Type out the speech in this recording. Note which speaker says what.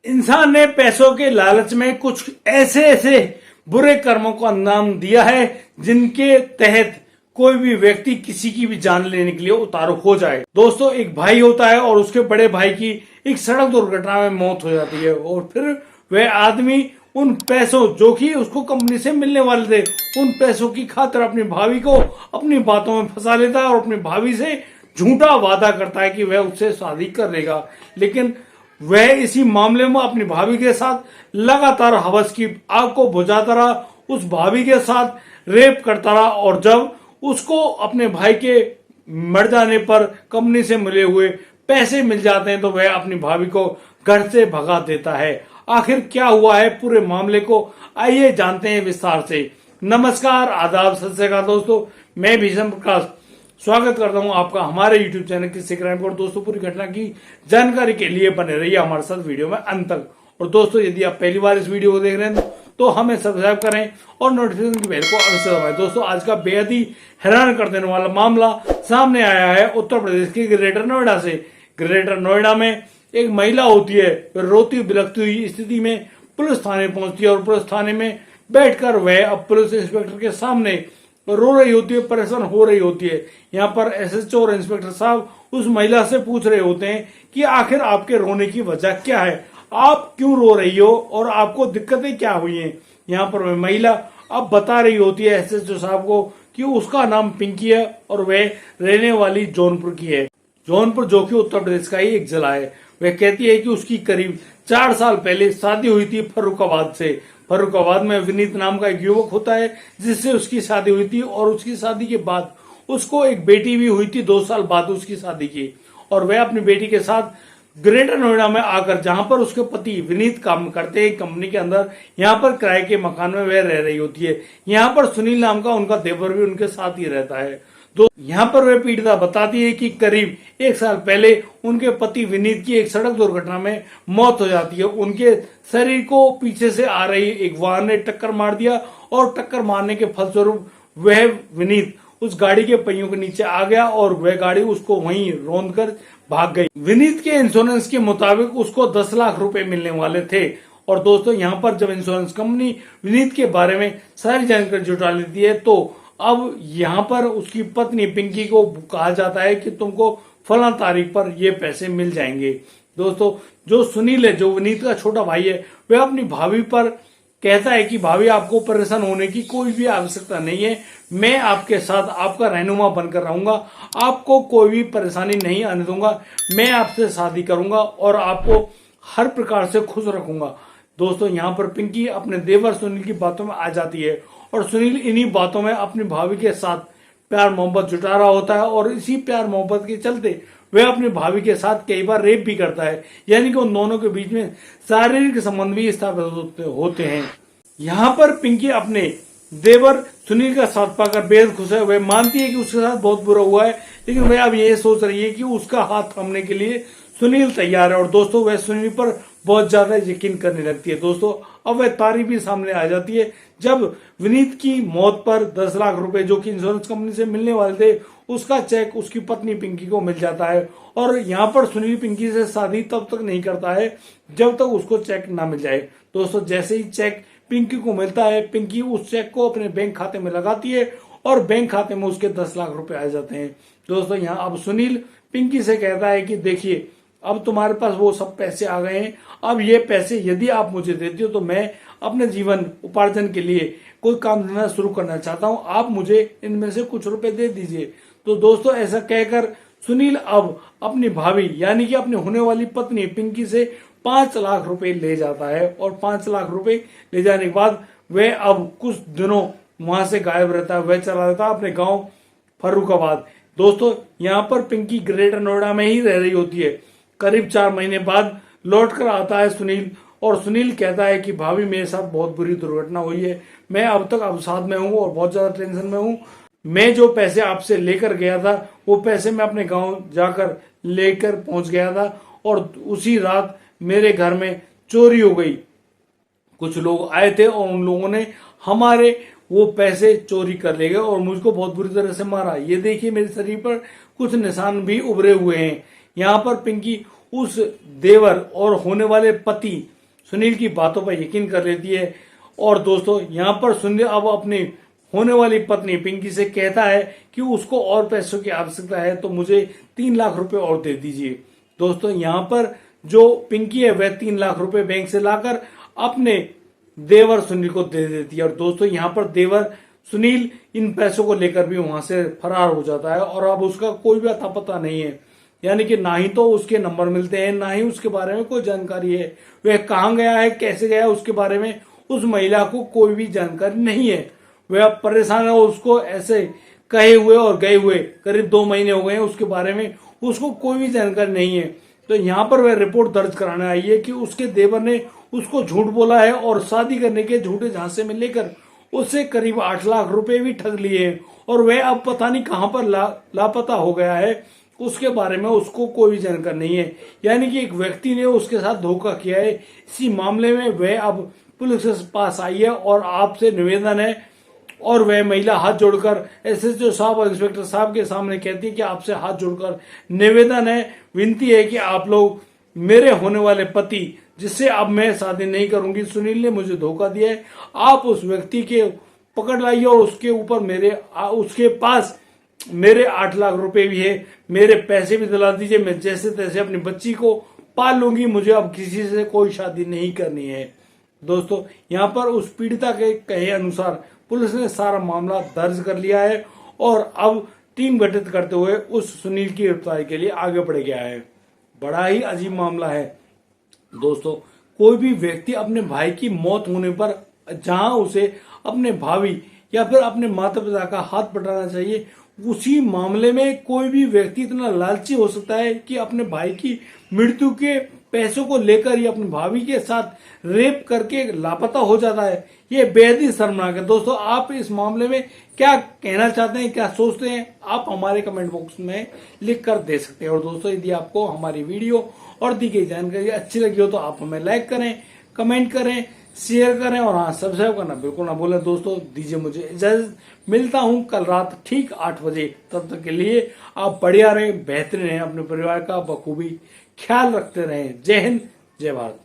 Speaker 1: इंसान ने पैसों के लालच में कुछ ऐसे ऐसे बुरे कर्मों को अंजाम दिया है जिनके तहत कोई भी व्यक्ति किसी की भी जान लेने के लिए उतारू हो जाए। दोस्तों, एक भाई होता है और उसके बड़े भाई की एक सड़क दुर्घटना में मौत हो जाती है और फिर वह आदमी उन पैसों जो कि उसको कंपनी से मिलने वाले थे, उन पैसों की खातिर अपनी भाभी को अपनी बातों में फंसा लेता है और अपनी भाभी से झूठा वादा करता है कि वह उससे शादी कर लेगा। लेकिन वह इसी मामले में अपनी भाभी के साथ लगातार हवस की आग को बुझाता रहा, उस भाभी के साथ रेप करता रहा और जब उसको अपने भाई के मर जाने पर कंपनी से मिले हुए पैसे मिल जाते हैं तो वह अपनी भाभी को घर से भगा देता है। आखिर क्या हुआ है पूरे मामले को आइए जानते हैं विस्तार से। नमस्कार, आदाब, सत श्री अकाल दोस्तों, मैं भीषण प्रकाश स्वागत करता हूं आपका हमारे YouTube चैनल किस्से क्राइम पर। दोस्तों, पूरी घटना की जानकारी के लिए बने रहिए हमारे साथ वीडियो में अंत तक। और दोस्तों, यदि आप पहली बार इस वीडियो को देख रहे हैं तो हमें सब्सक्राइब करें और नोटिफिकेशन की बेल को अवश्य दबाएं। दोस्तों, आज का बेहद ही हैरान कर देने वाला मामला सामने आया है उत्तर प्रदेश के ग्रेटर नोएडा से। ग्रेटर नोएडा में एक महिला होती है, रोती बिलखती हुई स्थिति में पुलिस थाने पहुंचती है और पुलिस थाने में बैठकर वह अब पुलिस इंस्पेक्टर के सामने रो रही होती है, परेशान हो रही होती है। यहाँ पर एसएचओ और इंस्पेक्टर साहब उस महिला से पूछ रहे होते हैं कि आखिर आपके रोने की वजह क्या है, आप क्यों रो रही हो और आपको दिक्कतें क्या हुई हैं। यहाँ पर वह महिला अब बता रही होती है एसएचओ साहब को कि उसका नाम पिंकी है और वह रहने वाली जौनपुर की है। जौनपुर जो कि उत्तर प्रदेश का ही एक जिला है। वह कहती है कि उसकी करीब 4 साल पहले शादी हुई थी फर्रुखाबाद से। फर्रुखाबाद में विनीत नाम का एक युवक होता है जिससे उसकी शादी हुई थी और उसकी शादी के बाद उसको एक बेटी भी हुई थी 2 साल बाद उसकी शादी की। और वह अपनी बेटी के साथ ग्रेटर नोएडा में आकर, जहां पर उसके पति विनीत काम करते हैं कंपनी के अंदर, यहाँ पर किराए के मकान में वह रह रही होती है। यहाँ पर सुनील नाम का उनका देवर भी उनके साथ ही रहता है। तो यहाँ पर वह पीड़िता बताती है कि करीब 1 साल पहले उनके पति विनीत की एक सड़क दुर्घटना में मौत हो जाती है। उनके शरीर को पीछे से आ रही एक वाहन ने टक्कर मार दिया और टक्कर मारने के फलस्वरूप वह विनीत उस गाड़ी के पहियों के नीचे आ गया और वह गाड़ी उसको वहीं रौंद कर भाग गई। विनीत के इंश्योरेंस के मुताबिक उसको 10 लाख रुपए मिलने वाले थे। और दोस्तों, यहाँ पर जब इंश्योरेंस कंपनी विनीत के बारे में सारी जानकारी जुटा लेती है तो अब यहाँ पर उसकी पत्नी पिंकी को कहा जाता है कि तुमको फला तारीख पर ये पैसे मिल जाएंगे। दोस्तों, जो सुनील है, जो विनीत का छोटा भाई है, वह अपनी भाभी पर कहता है कि भाभी, आपको परेशान होने की कोई भी आवश्यकता नहीं है, मैं आपके साथ आपका रहनुमा बनकर रहूंगा, आपको कोई भी परेशानी नहीं आने दूंगा, मैं आपसे शादी करूंगा और आपको हर प्रकार से खुश रखूंगा। दोस्तों, यहाँ पर पिंकी अपने देवर सुनील की बातों में आ जाती है और सुनील इन्हीं बातों में अपनी भाभी के साथ प्यार मोहब्बत जुटा रहा होता है और इसी प्यार मोहब्बत के चलते वह अपनी भाभी के साथ कई बार रेप भी करता है, यानी कि उन दोनों के बीच में शारीरिक संबंध भी स्थापित होते हैं। यहाँ पर पिंकी अपने देवर सुनील का साथ पाकर बेहद खुश है। वह मानती है कि उसके साथ बहुत बुरा हुआ है, लेकिन वह अब ये सोच रही है कि उसका हाथ थामने के लिए सुनील तैयार है। और दोस्तों, वह सुनील पर बहुत ज्यादा यकीन करने लगती है। दोस्तों, अब वह तारीफ भी सामने आ जाती है जब विनीत की मौत पर 10 लाख रुपए जो कि इंश्योरेंस कंपनी से मिलने वाले थे, उसका चेक उसकी पत्नी पिंकी को मिल जाता है। और यहाँ पर सुनील पिंकी से शादी तब तक नहीं करता है जब तक उसको चेक ना मिल जाए। दोस्तों, जैसे ही चेक पिंकी को मिलता है, पिंकी उस चेक को अपने बैंक खाते में लगाती है और बैंक खाते में उसके 10 लाख रुपए आ जाते हैं। दोस्तों, यहाँ अब सुनील पिंकी से कहता है कि देखिए, अब तुम्हारे पास वो सब पैसे आ गए हैं, अब ये पैसे यदि आप मुझे देती हो तो मैं अपने जीवन उपार्जन के लिए कोई काम धंधा शुरू करना चाहता हूं, आप मुझे इनमें से कुछ रुपए दे दीजिए। तो दोस्तों, ऐसा कहकर सुनील अब अपनी भाभी यानी कि अपनी होने वाली पत्नी पिंकी से 5 लाख रुपए ले जाता है और 5 लाख रुपए ले जाने के बाद वह अब कुछ दिनों वहां से गायब रहता है। वह चला जाता है अपने गाँव फर्रुखाबाद। दोस्तों, यहाँ पर पिंकी ग्रेटर नोएडा में ही रह रही होती है। करीब 4 महीने बाद लौट कर आता है सुनील और सुनील कहता है कि भाभी, मेरे साथ बहुत बुरी दुर्घटना हुई है, मैं अब तक अवसाद में हूँ और बहुत ज्यादा टेंशन में हूँ। मैं जो पैसे आपसे लेकर गया था वो पैसे मैं अपने गांव जाकर लेकर पहुंच गया था और उसी रात मेरे घर में चोरी हो गई। कुछ लोग आए थे और उन लोगों ने हमारे वो पैसे चोरी कर ले गए और मुझको बहुत बुरी तरह से मारा। ये देखिए, मेरे शरीर पर कुछ निशान भी उभरे हुए हैं। यहाँ पर पिंकी उस देवर और होने वाले पति सुनील की बातों पर यकीन कर लेती है। और दोस्तों यहाँ पर सुनील अब अपनी होने वाली पत्नी पिंकी से कहता है कि उसको और पैसों की आवश्यकता है, तो मुझे 3 लाख रुपए और दे दीजिए। दोस्तों यहाँ पर जो पिंकी है वह 3 लाख रुपए बैंक से लाकर अपने देवर सुनील को दे देती है। और दोस्तों यहाँ पर देवर सुनील इन पैसों को लेकर भी वहां से फरार हो जाता है और अब उसका कोई भी अता पता नहीं है। यानी कि ना ही तो उसके नंबर मिलते हैं, ना ही उसके बारे में कोई जानकारी है। वह कहाँ गया है, कैसे गया, उसके बारे में उस महिला को कोई भी जानकारी नहीं है। वह अब परेशान है, उसको ऐसे कहे हुए और गए हुए करीब 2 महीने हो गए हैं, उसके बारे में उसको कोई भी जानकारी नहीं है। तो यहाँ पर वह रिपोर्ट दर्ज कराने आई है कि उसके देवर ने उसको झूठ बोला है और शादी करने के झूठे झांसे में लेकर उससे करीब 8 लाख रुपए भी ठग लिए हैं। और वह अब पता नहीं कहां पर लापता हो गया है, उसके बारे में उसको कोई भी जानकारी नहीं है। यानी कि एक व्यक्ति ने उसके साथ धोखा किया है। इसी मामले में वह अब पुलिस के पास आई है और आपसे निवेदन है, और वह महिला हाथ जोड़कर एसएचओ साहब और इंस्पेक्टर साहब के सामने कहती है कि आपसे हाथ जोड़कर निवेदन है, विनती है कि आप लोग मेरे होने वाले पति, जिससे अब मैं शादी नहीं करूंगी, सुनील ने मुझे धोखा दिया है, आप उस व्यक्ति के पकड़ लाइए और उसके ऊपर उसके पास मेरे 8 लाख रुपए भी है, मेरे पैसे भी दिला दीजिए। मैं जैसे तैसे अपनी बच्ची को पाल लूंगी, मुझे अब किसी से कोई शादी नहीं करनी है। दोस्तों यहाँ पर उस पीड़िता के कहे अनुसार पुलिस ने सारा मामला दर्ज कर लिया है और अब टीम गठित करते हुए उस सुनील की गिरफ्तारी के लिए आगे बढ़ गया है। बड़ा ही अजीब मामला है दोस्तों। कोई भी व्यक्ति अपने भाई की मौत होने पर जहां उसे अपने भाभी या फिर अपने माता पिता का हाथ बटाना चाहिए, उसी मामले में कोई भी व्यक्ति इतना लालची हो सकता है कि अपने भाई की मृत्यु के पैसों को लेकर ही अपनी भाभी के साथ रेप करके लापता हो जाता है। ये बेहद ही शर्मनाक है। दोस्तों आप इस मामले में क्या कहना चाहते हैं, क्या सोचते हैं, आप हमारे कमेंट बॉक्स में लिख कर दे सकते हैं। और दोस्तों यदि आपको हमारी वीडियो और दी गई जानकारी अच्छी लगी हो तो आप हमें लाइक करें, कमेंट करें, शेयर करें और हाँ सब्सक्राइब करना बिल्कुल ना भूलें। दोस्तों दीजिए मुझे इजाजत, मिलता हूं कल रात ठीक 8 बजे। तब तक के लिए आप बढ़िया रहें, बेहतरीन रहें, अपने परिवार का बखूबी ख्याल रखते रहें। जय हिंद, जय भारत।